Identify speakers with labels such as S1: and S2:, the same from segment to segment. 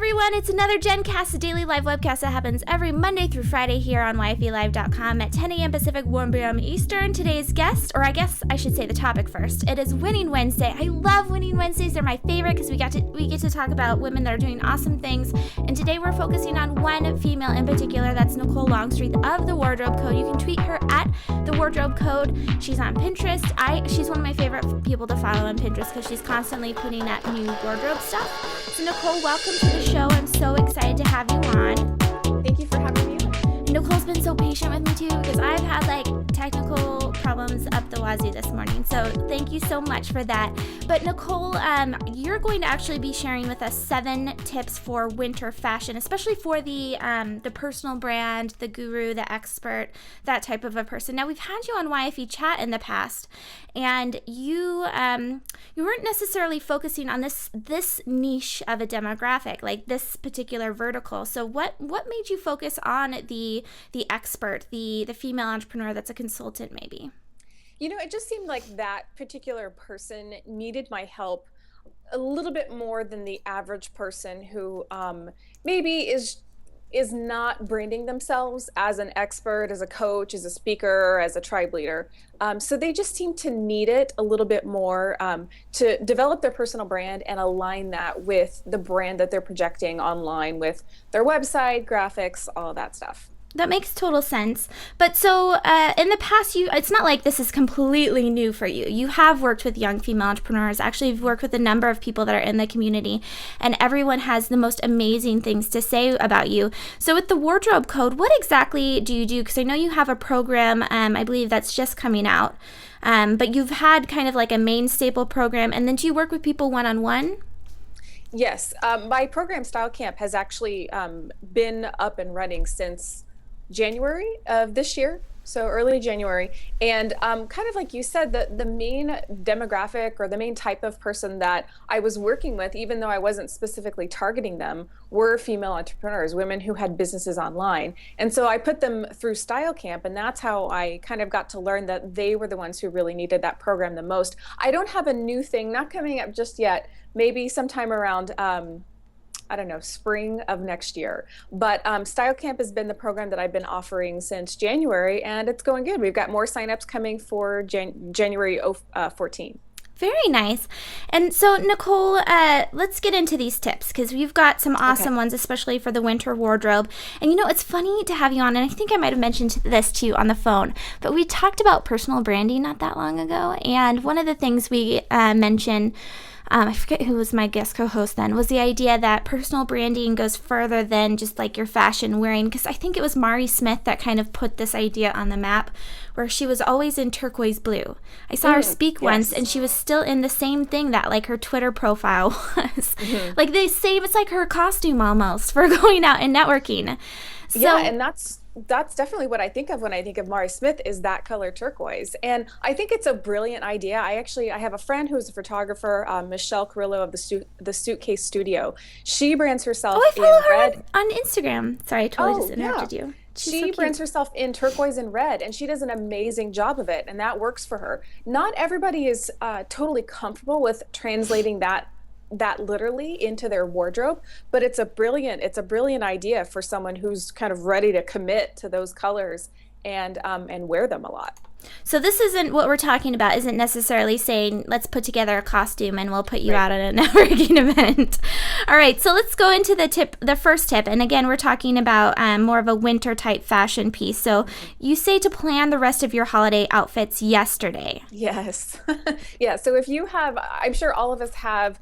S1: everyone, it's another Jenn Cast, a daily live webcast that happens every Monday through Friday here on yfelive.com at 10 a.m. Pacific, 1 p.m. Eastern. Today's guest, or I guess I should say the topic first, it is Winning Wednesday. I love Winning Wednesdays. They're my favorite because we get to talk about women that are doing awesome things. And today we're focusing on one female in particular. That's Nicole Longstreet of The Wardrobe Code. You can tweet her at The Wardrobe Code. She's on Pinterest. She's one of my favorite people to follow on Pinterest because she's constantly putting up new wardrobe stuff. So Nicole, welcome to the show. I'm so excited to have you on.
S2: Thank you for having me on.
S1: Nicole's been so patient with me too because I've had technical problems up the wazoo this morning. So thank you so much for that. But Nicole, you're going to actually be sharing with us 7 tips for winter fashion, especially for the personal brand, the guru, the expert, that type of a person. Now we've had you on YFE Chat in the past, and you weren't necessarily focusing on this niche of a demographic, like this particular vertical. So what made you focus on the expert, the female entrepreneur that's a consultant maybe?
S2: You know, it just seemed like that particular person needed my help a little bit more than the average person who maybe is not branding themselves as an expert, as a coach, as a speaker, as a tribe leader. So they just seem to need it a little bit more to develop their personal brand and align that with the brand that they're projecting online with their website, graphics, all of that stuff.
S1: That makes total sense. But so in the past, it's not like this is completely new for you. You have worked with young female entrepreneurs. Actually, you've worked with a number of people that are in the community, and everyone has the most amazing things to say about you. So with the Wardrobe Code, what exactly do you do? Because I know you have a program, I believe that's just coming out, but you've had kind of like a main staple program, and then do you work with people one-on-one?
S2: Yes, my program Style Camp has actually been up and running since January of this year, so early January. And kind of like you said, the main demographic or the main type of person that I was working with, even though I wasn't specifically targeting them, were female entrepreneurs, women who had businesses online. And so I put them through Style Camp, and that's how I kind of got to learn that they were the ones who really needed that program the most. I don't have a new thing, not coming up just yet, maybe sometime around I don't know, spring of next year. But Style Camp has been the program that I've been offering since January, and it's going good. We've got more signups coming for January 14.
S1: Very nice. And so, Nicole, let's get into these tips because we've got some awesome ones, especially for the winter wardrobe. And you know, it's funny to have you on, and I think I might have mentioned this to you on the phone, but we talked about personal branding not that long ago, and one of the things we mentioned, I forget who was my guest co-host then, was the idea that personal branding goes further than just like your fashion wearing, because I think it was Mari Smith that kind of put this idea on the map, where she was always in turquoise blue. I saw her speak once, and she was still in the same thing that like her Twitter profile was. Like they say, it's like her costume almost for going out and networking. So,
S2: yeah, and that's definitely what I think of when I think of Mari Smith, is that color turquoise. And I think it's a brilliant idea. I have a friend who's a photographer, Michelle Carrillo of the Suitcase Studio. She brands herself
S1: I follow
S2: in
S1: her
S2: red.
S1: On Instagram. Sorry, I totally just interrupted you.
S2: She brands herself in turquoise and red, and she does an amazing job of it, and that works for her. Not everybody is totally comfortable with translating that literally into their wardrobe, but it's a brilliant idea for someone who's kind of ready to commit to those colors and wear them a lot.
S1: So this isn't what we're talking about, isn't necessarily saying let's put together a costume and we'll put you out at a networking event. All right, so let's go into the first tip. And again, we're talking about more of a winter type fashion piece. So you say to plan the rest of your holiday outfits yesterday.
S2: Yes. Yeah, so if you have, I'm sure all of us have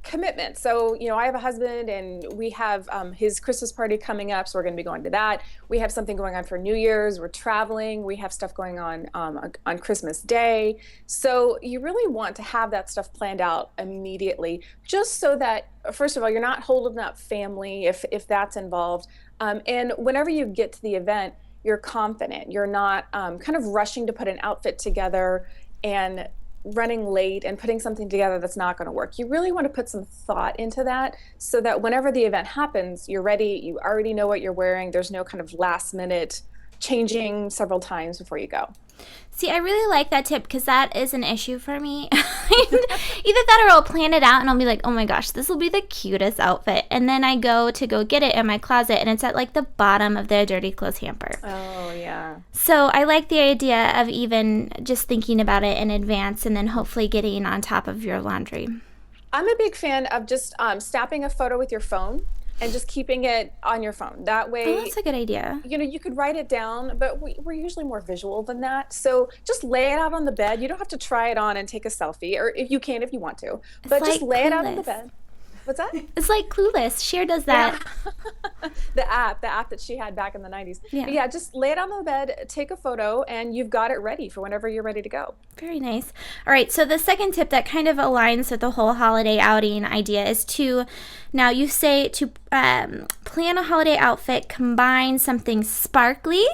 S2: commitment. So, you know, I have a husband, and we have his Christmas party coming up, so we're going to be going to that. We have something going on for New Year's. We're traveling. We have stuff going on Christmas Day. So you really want to have that stuff planned out immediately, just so that, first of all, you're not holding up family if that's involved. And whenever you get to the event, you're confident. You're not kind of rushing to put an outfit together and running late and putting something together that's not going to work. You really want to put some thought into that so that whenever the event happens, you're ready, you already know what you're wearing, there's no kind of last minute changing several times before you go.
S1: See, I really like that tip because that is an issue for me. Either that or I'll plan it out and I'll be like, oh my gosh, this will be the cutest outfit. And then I go get it in my closet and it's at like the bottom of the dirty clothes hamper.
S2: Oh, yeah.
S1: So I like the idea of even just thinking about it in advance and then hopefully getting on top of your laundry.
S2: I'm a big fan of just snapping a photo with your phone and just keeping it on your phone. That way,
S1: Oh, that's a good idea.
S2: you could write it down, but we're usually more visual than that. So just lay it out on the bed. You don't have to try it on and take a selfie, or if you can, if you want to, but just lay it out on the bed. What's that?
S1: It's like Clueless. Cher does that.
S2: Yeah. The app that she had back in the 90s.
S1: Yeah.
S2: But yeah, just lay it on the bed, take a photo, and you've got it ready for whenever you're ready to go.
S1: Very nice. All right, so the second tip that kind of aligns with the whole holiday outing idea is now you say to plan a holiday outfit, combine something sparkly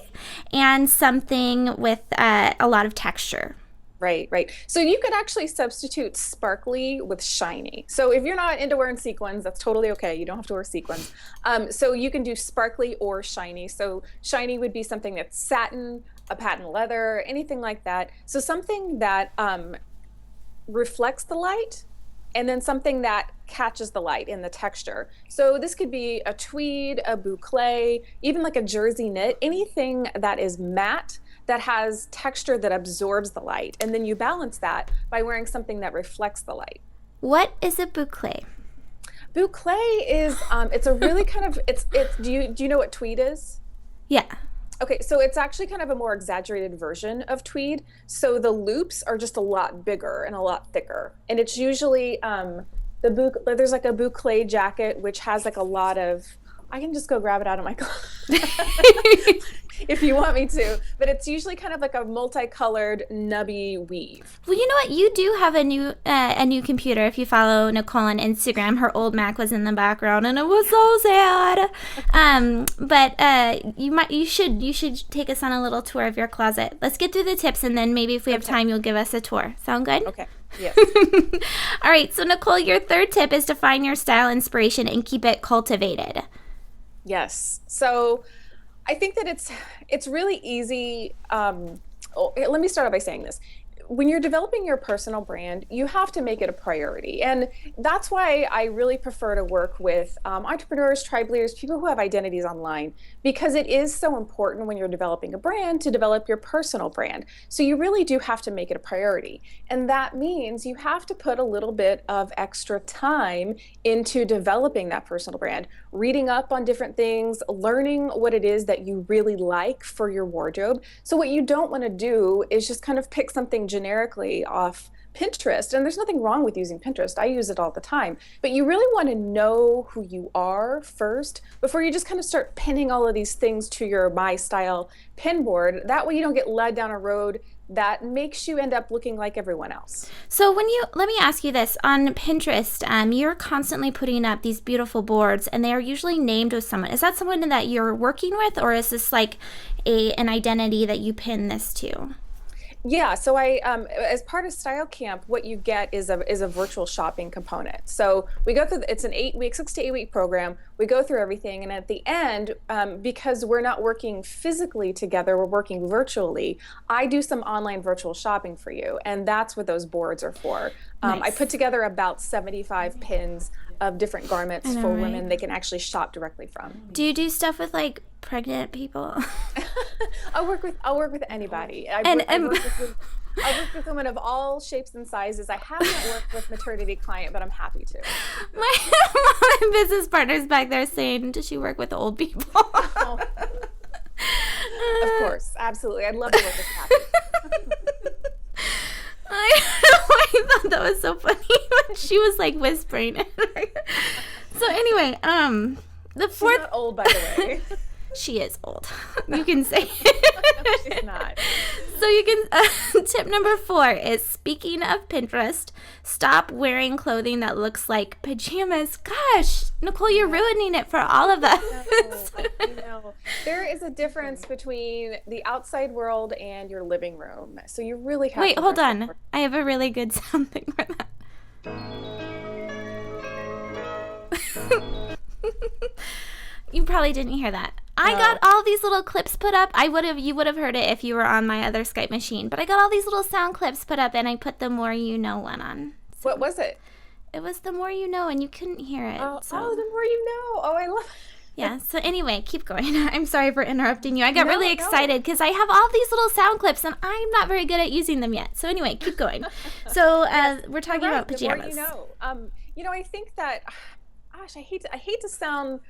S1: and something with a lot of texture.
S2: Right. So you could actually substitute sparkly with shiny. So if you're not into wearing sequins, that's totally okay. You don't have to wear sequins. So you can do sparkly or shiny. So shiny would be something that's satin, a patent leather, anything like that. So something that reflects the light, and then something that catches the light in the texture. So this could be a tweed, a boucle, even like a jersey knit, anything that is matte, that has texture that absorbs the light. And then you balance that by wearing something that reflects the light.
S1: What is a boucle?
S2: Boucle is, it's a really kind of, do you know what tweed is?
S1: Yeah.
S2: Okay, so it's actually kind of a more exaggerated version of tweed. So the loops are just a lot bigger and a lot thicker. And it's usually, there's like a boucle jacket, which has like a lot of, I can just go grab it out of my closet if you want me to. But it's usually kind of like a multicolored nubby weave.
S1: Well, you know what? You do have a new computer. If you follow Nicole on Instagram, her old Mac was in the background, and it was so sad. But you should take us on a little tour of your closet. Let's get through the tips, and then maybe if we have time, you'll give us a tour. Sound good?
S2: Okay. Yes.
S1: All right. So Nicole, your third tip is to find your style inspiration and keep it cultivated.
S2: Yes. So I think that it's really easy. Let me start out by saying this. When you're developing your personal brand, you have to make it a priority. And that's why I really prefer to work with entrepreneurs, tribe leaders, people who have identities online, because it is so important when you're developing a brand to develop your personal brand. So you really do have to make it a priority. And that means you have to put a little bit of extra time into developing that personal brand, reading up on different things, learning what it is that you really like for your wardrobe. So what you don't want to do is just kind of pick something generically off Pinterest, and there's nothing wrong with using Pinterest. I use it all the time, but you really want to know who you are first before you just kind of start pinning all of these things to your My Style pin board. That way you don't get led down a road that makes you end up looking like everyone else.
S1: So let me ask you this, on Pinterest, you're constantly putting up these beautiful boards and they are usually named with someone. Is that someone that you're working with, or is this like an identity that you pin this to?
S2: Yeah, so I, as part of Style Camp, what you get is a virtual shopping component. So we go through, it's an 6 to 8 week program. We go through everything, and at the end, because we're not working physically together, we're working virtually, I do some online virtual shopping for you, and that's what those boards are for.
S1: Nice.
S2: I put together about 75 pins of different garments for
S1: right?
S2: women they can actually shop directly from.
S1: Do you do stuff with like pregnant people?
S2: I'll work with anybody. I work with women of all shapes and sizes. I haven't worked with maternity client, but I'm happy to.
S1: My business partner's back there saying, does she work with old people?
S2: Oh. Of course, absolutely. I'd love to work with Kathy.
S1: I thought that was so funny when she was like whispering. So anyway, the fourth.
S2: She's not old, by the way.
S1: She is old. You can say.
S2: She's not.
S1: So you can. Tip number 4 is, speaking of Pinterest, stop wearing clothing that looks like pajamas. Gosh, Nicole, you're ruining it for all of us.
S2: I know. There is a difference between the outside world and your living room. So you really have
S1: Wait,
S2: to
S1: hold on. I have a really good sound thing for that. You probably didn't hear that. I got all these little clips put up. You would have heard it if you were on my other Skype machine, but I got all these little sound clips put up, and I put the More You Know one on.
S2: So what was it?
S1: It was the More You Know, and you couldn't hear it.
S2: The More You Know. Oh, I love it.
S1: Yeah, so anyway, keep going. I'm sorry for interrupting you. I got really excited because I have all these little sound clips, and I'm not very good at using them yet. So anyway, keep going. So we're talking about pajamas.
S2: The more you know. I think that, gosh, I hate to sound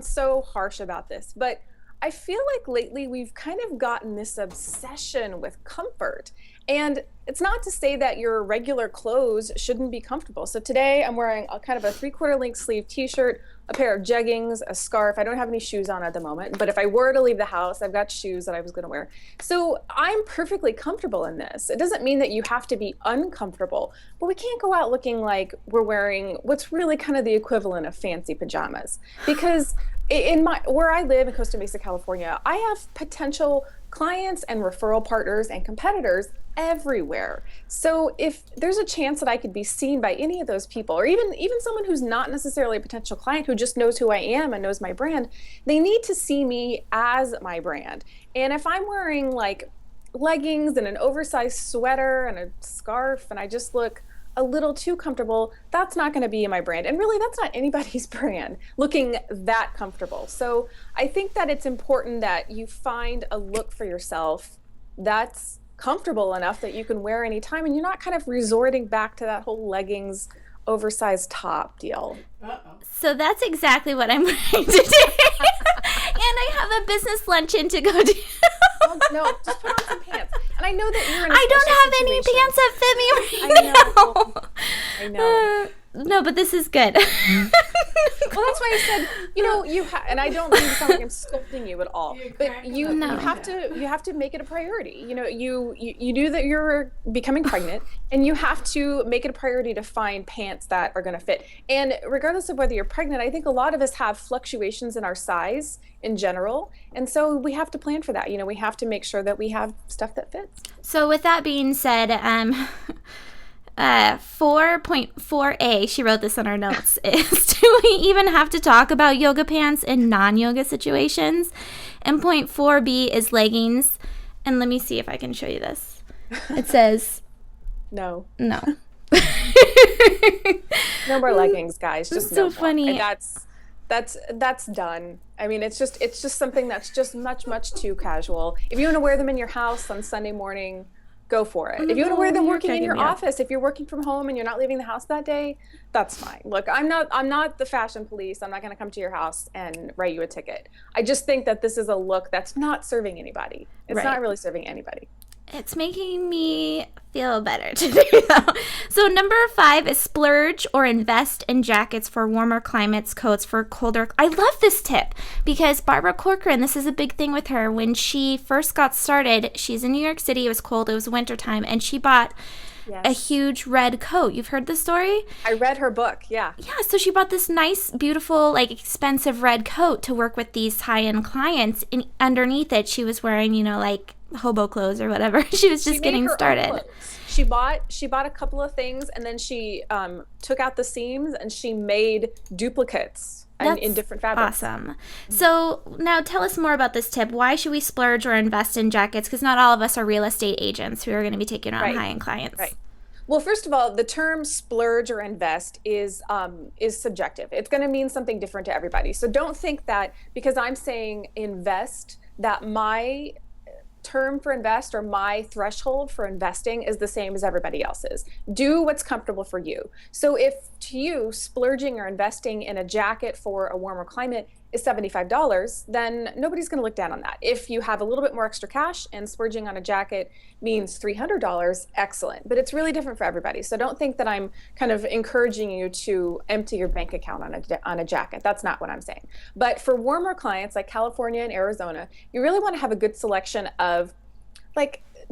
S2: so harsh about this, but I feel like lately we've kind of gotten this obsession with comfort. And it's not to say that your regular clothes shouldn't be comfortable. So today I'm wearing a kind of a 3/4 length sleeve t-shirt, a pair of jeggings, a scarf. I don't have any shoes on at the moment, but if I were to leave the house, I've got shoes that I was going to wear. So I'm perfectly comfortable in this. It doesn't mean that you have to be uncomfortable, but we can't go out looking like we're wearing what's really kind of the equivalent of fancy pajamas. Because where I live in Costa Mesa, California, I have potential clients and referral partners and competitors everywhere. So if there's a chance that I could be seen by any of those people, or even someone who's not necessarily a potential client who just knows who I am and knows my brand, they need to see me as my brand. And if I'm wearing like leggings and an oversized sweater and a scarf and I just look a little too comfortable, that's not going to be my brand. And really, that's not anybody's brand, looking that comfortable. So I think that it's important that you find a look for yourself that's comfortable enough that you can wear anytime, and you're not kind of resorting back to that whole leggings, oversized top deal.
S1: So that's exactly what I'm wearing today. And I have a business luncheon to go to.
S2: No, just put on some pants. And I know that you're in a
S1: I don't have any pants that fit me right now.
S2: I know.
S1: No, but this is good.
S2: Well, that's why I said, and I don't mean to sound like I'm scolding you at all, but you have to make it a priority. You knew that you're becoming pregnant, and you have to make it a priority to find pants that are going to fit. And regardless of whether you're pregnant, I think a lot of us have fluctuations in our size in general, and so we have to plan for that. We have to make sure that we have stuff that fits.
S1: So with that being said, 4.4a, she wrote this in our notes, is do we even have to talk about yoga pants in non-yoga situations? And point 4b is leggings. And let me see if I can show you this. It says
S2: no.
S1: No
S2: more leggings, guys. Just
S1: so funny.
S2: And that's done. I mean, it's just something that's just much too casual. If you want to wear them in your house on Sunday morning, go for it. If you want to wear them working in your office, if you're working from home and you're not leaving the house that day, that's fine. Look, I'm not the fashion police. I'm not going to come to your house and write you a ticket. I just think that this is a look that's not serving anybody. It's not really serving anybody.
S1: It's making me feel better today, though. So number 5 is splurge or invest in jackets for warmer climates, coats for colder. I love this tip because Barbara Corcoran, this is a big thing with her. When she first got started, she's in New York City. It was cold. It was wintertime. And she bought a huge red coat. You've heard the story?
S2: I read her book, yeah.
S1: Yeah, so she bought this nice, beautiful, expensive red coat to work with these high-end clients. And underneath it, she was wearing, hobo clothes or whatever. She was just getting started.
S2: She bought a couple of things, and then she took out the seams and she made duplicates in different fabrics.
S1: Awesome. So now tell us more about this tip. Why should we splurge or invest in jackets? Because not all of us are real estate agents who are going to be taking on high-end clients.
S2: Right. Well, first of all, the term splurge or invest is subjective. It's going to mean something different to everybody. So don't think that because I'm saying invest, that my term for invest or my threshold for investing is the same as everybody else's. Do what's comfortable for you. So if to you splurging or investing in a jacket for a warmer climate is $75, then nobody's going to look down on that. If you have a little bit more extra cash and splurging on a jacket means $300, excellent. But it's really different for everybody. So don't think that I'm kind of encouraging you to empty your bank account on a jacket. That's not what I'm saying. But for warmer clients like California and Arizona, you really want to have a good selection of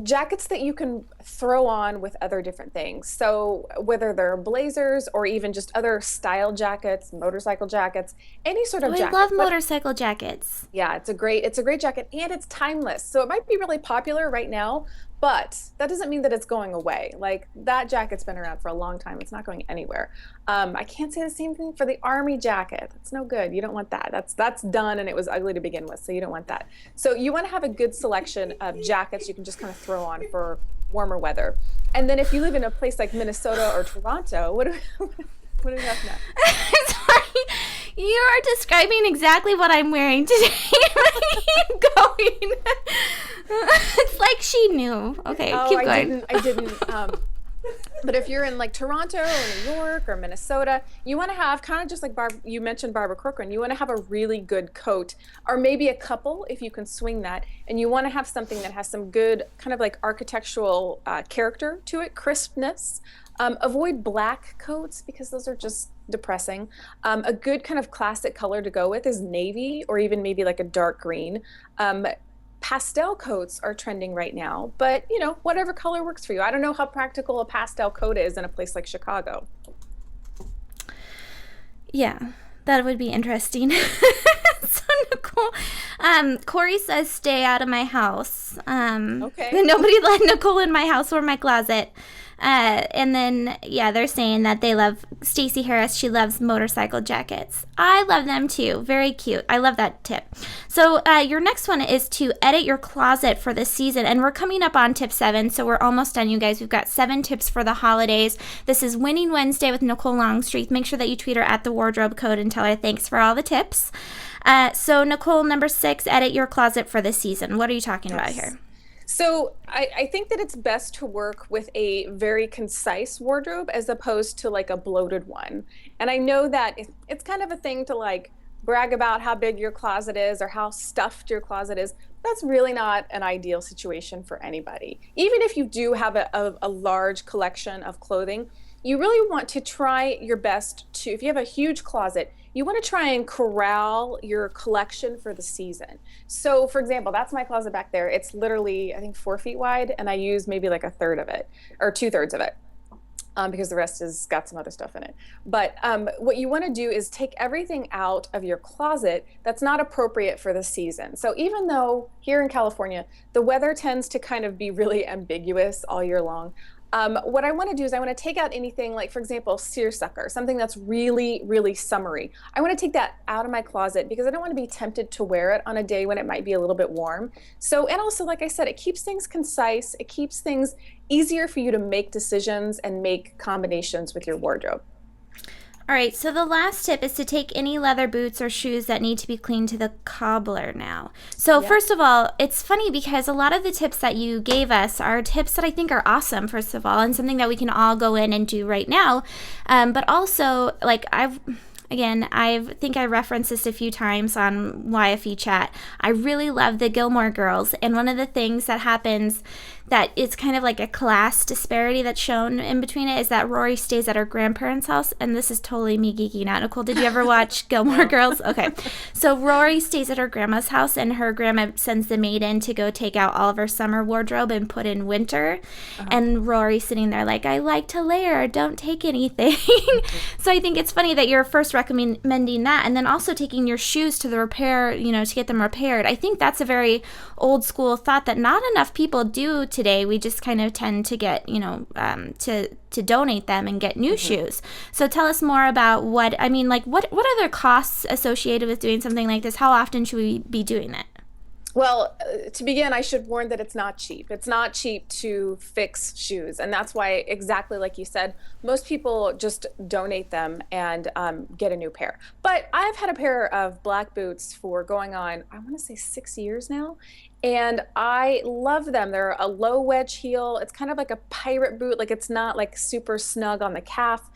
S2: jackets that you can throw on with other different things. So whether they're blazers or even just other style jackets, motorcycle jackets, any sort of jacket.
S1: I love motorcycle jackets.
S2: Yeah, it's a great jacket, and it's timeless. So it might be really popular right now, But that doesn't mean that it's going away. Like that jacket's been around for a long time. It's not going anywhere. I can't say the same thing for the army jacket. That's no good. You don't want that. That's done and it was ugly to begin with. So you don't want that. So you want to have a good selection of jackets you can just kind of throw on for warmer weather. And then if you live in a place like Minnesota or Toronto, what do we have now?
S1: Sorry, you are describing exactly what I'm wearing today. Keep going. It's like she knew. Okay, keep going.
S2: I didn't. But if you're in like Toronto or New York or Minnesota, you want to have kind of just like you mentioned Barbara Corcoran, you want to have a really good coat, or maybe a couple if you can swing that. And you want to have something that has some good kind of like architectural character to it, crispness. Avoid black coats because those are just depressing. A good kind of classic color to go with is navy or even maybe like a dark green. Pastel coats are trending right now, but whatever color works for you. I don't know how practical a pastel coat is in a place like Chicago.
S1: Yeah, that would be interesting. So Nicole, Corey says stay out of my house.
S2: Okay.
S1: Nobody let Nicole in my house or my closet. And then, yeah, they're saying that they love Stacey Harris. She loves motorcycle jackets. I love them too. Very cute. I love that tip. So your next one is to edit your closet for the season. And we're coming up on tip 7. So we're almost done, you guys. We've got 7 tips for the holidays. This is Winning Wednesday with Nicole Longstreet. Make sure that you tweet her at the wardrobe code and tell her thanks for all the tips. So Nicole, number 6, edit your closet for the season. What are you talking about here?
S2: So I think that it's best to work with a very concise wardrobe as opposed to like a bloated one. And I know that it's kind of a thing to like brag about how big your closet is or how stuffed your closet is. That's really not an ideal situation for anybody. Even if you do have a large collection of clothing, you really want to try your best to, if you have a huge closet, you want to try and corral your collection for the season. So for example, that's my closet back there. It's literally, I think 4 feet wide, and I use maybe like a third of it or 2/3 of it. Because the rest has got some other stuff in it. But what you want to do is take everything out of your closet that's not appropriate for the season. So even though here in California, the weather tends to kind of be really ambiguous all year long, what I want to do is I want to take out anything like, for example, seersucker, something that's really, really summery. I want to take that out of my closet because I don't want to be tempted to wear it on a day when it might be a little bit warm. So, and also, like I said, it keeps things concise. It keeps things easier for you to make decisions and make combinations with your wardrobe.
S1: All right, so the last tip is to take any leather boots or shoes that need to be cleaned to the cobbler now. So first of all, it's funny because a lot of the tips that you gave us are tips that I think are awesome, first of all, and something that we can all go in and do right now. But also, like I think I referenced this a few times on YFE chat. I really love the Gilmore Girls, and one of the things that happens that it's kind of like a class disparity that's shown in between it is that Rory stays at her grandparents' house, and this is totally me geeking out. Nicole, did you ever watch Gilmore Girls? Okay. So Rory stays at her grandma's house, and her grandma sends the maid in to go take out all of her summer wardrobe and put in winter. And Rory's sitting there like, I like to layer, don't take anything. So I think it's funny that you're first recommending that, and then also taking your shoes to the repair, to get them repaired. I think that's a very old school thought that not enough people do today. We just kind of tend to get, to donate them and get new shoes. So tell us more about what are the costs associated with doing something like this? How often should we be doing it?
S2: Well, to begin, I should warn that it's not cheap. It's not cheap to fix shoes. And that's why, exactly like you said, most people just donate them and get a new pair. But I've had a pair of black boots for going on, I want to say 6 years now. And I love them. They're a low wedge heel. It's kind of like a pirate boot. Like it's not like super snug on the calf.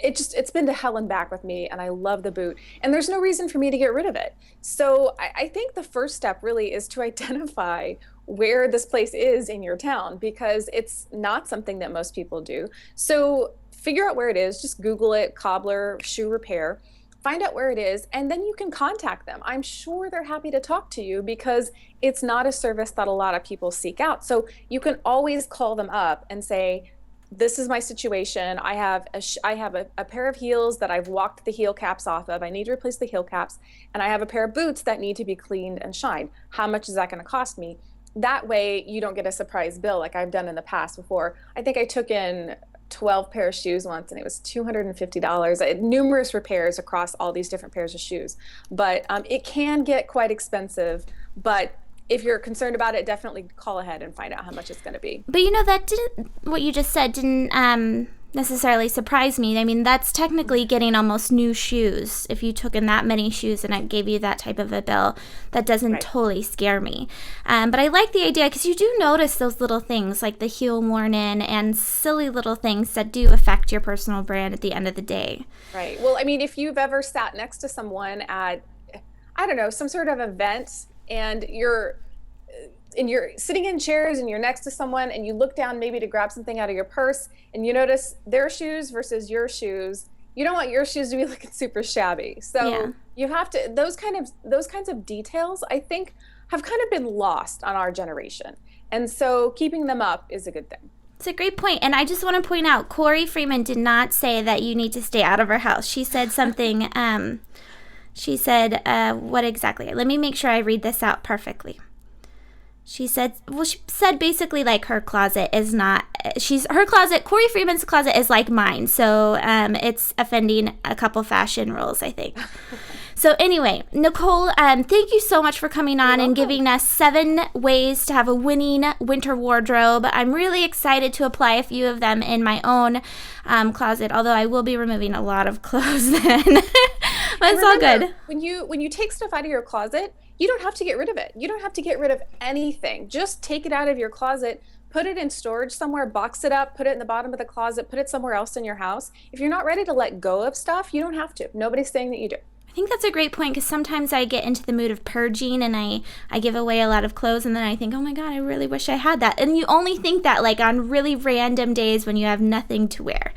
S2: It's been to hell and back with me, and I love the boot. And there's no reason for me to get rid of it. So I think the first step really is to identify where this place is in your town, because it's not something that most people do. So figure out where it is. Just Google it, cobbler, shoe repair. Find out where it is, and then you can contact them. I'm sure they're happy to talk to you because it's not a service that a lot of people seek out. So you can always call them up and say, this is my situation. I have a pair of heels that I've walked the heel caps off of. I need to replace the heel caps. And I have a pair of boots that need to be cleaned and shined. How much is that going to cost me? that way you don't get a surprise bill like I've done in the past before. I think I took in 12 pair of shoes once and it was $250. I had numerous repairs across all these different pairs of shoes. But it can get quite expensive. But if you're concerned about it, definitely call ahead and find out how much it's going to be.
S1: But that didn't, what you just said didn't necessarily surprise me. I mean, that's technically getting almost new shoes. If you took in that many shoes and I gave you that type of a bill, that doesn't totally scare me. But I like the idea because you do notice those little things like the heel worn in and silly little things that do affect your personal brand at the end of the day.
S2: Right. Well, I mean, if you've ever sat next to someone at, I don't know, some sort of event and you're sitting in chairs and you're next to someone and you look down maybe to grab something out of your purse and you notice their shoes versus your shoes, you don't want your shoes to be looking super shabby. So you have to, those kinds of details, I think, have kind of been lost on our generation. And so keeping them up is a good thing.
S1: It's a great point. And I just want to point out, Corey Freeman did not say that you need to stay out of her house. She said something, she said, what exactly? Let me make sure I read this out perfectly. She said basically like her closet is not, Corey Freeman's closet is like mine. So it's offending a couple fashion rules, I think. So anyway, Nicole, thank you so much for coming on and giving us 7 ways to have a winning winter wardrobe. I'm really excited to apply a few of them in my own closet, although I will be removing a lot of clothes then. But it's all good.
S2: When you take stuff out of your closet, you don't have to get rid of it. You don't have to get rid of anything. Just take it out of your closet, put it in storage somewhere, box it up, put it in the bottom of the closet, put it somewhere else in your house. If you're not ready to let go of stuff, you don't have to. Nobody's saying that you do.
S1: I think that's a great point because sometimes I get into the mood of purging and I give away a lot of clothes and then I think, oh my God, I really wish I had that. And you only think that like on really random days when you have nothing to wear.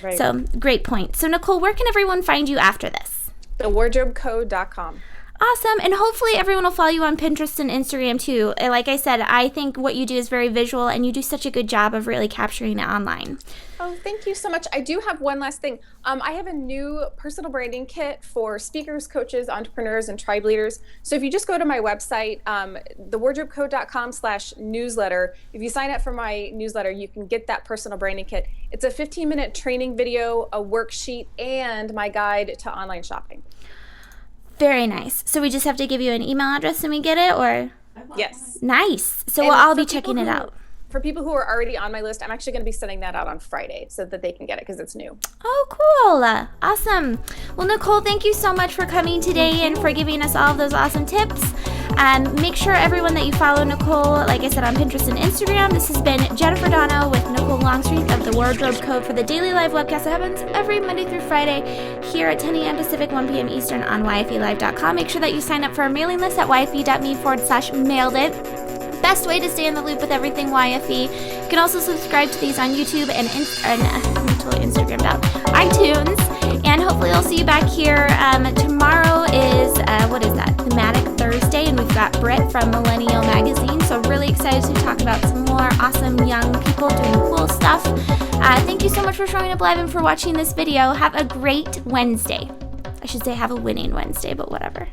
S1: Right. So great point. So Nicole, where can everyone find you after this?
S2: thewardrobecode.com.
S1: Awesome. And hopefully everyone will follow you on Pinterest and Instagram too. Like I said, I think what you do is very visual and you do such a good job of really capturing it online.
S2: Oh, thank you so much. I do have one last thing. I have a new personal branding kit for speakers, coaches, entrepreneurs, and tribe leaders. So if you just go to my website, thewardrobecode.com/newsletter, if you sign up for my newsletter, you can get that personal branding kit. It's a 15-minute training video, a worksheet, and my guide to online shopping.
S1: Very nice. So we just have to give you an email address and we get it, or?
S2: Yes.
S1: Nice. So we'll all be checking it out.
S2: For people who are already on my list, I'm actually going to be sending that out on Friday so that they can get it because it's new.
S1: Oh, cool. Awesome. Well, Nicole, thank you so much for coming today and for giving us all of those awesome tips. Make sure everyone that you follow Nicole, like I said, on Pinterest and Instagram. This has been Jennifer Donogh with Nicole Longstreet of the Wardrobe Code for the daily live webcast that happens every Monday through Friday here at 10 a.m. Pacific, 1 p.m. Eastern on YFElive.com. Make sure that you sign up for our mailing list at yfe.me/mailed it. Best way to stay in the loop with everything YFE. You can also subscribe to these on YouTube and I'm totally Instagrammed out, iTunes, and hopefully I'll see you back here. Tomorrow is what is that? Thematic Thursday, and we've got Britt from Millennial Magazine. So really excited to talk about some more awesome young people doing cool stuff. Thank you so much for showing up live and for watching this video. Have a great Wednesday. I should say have a winning Wednesday, but whatever.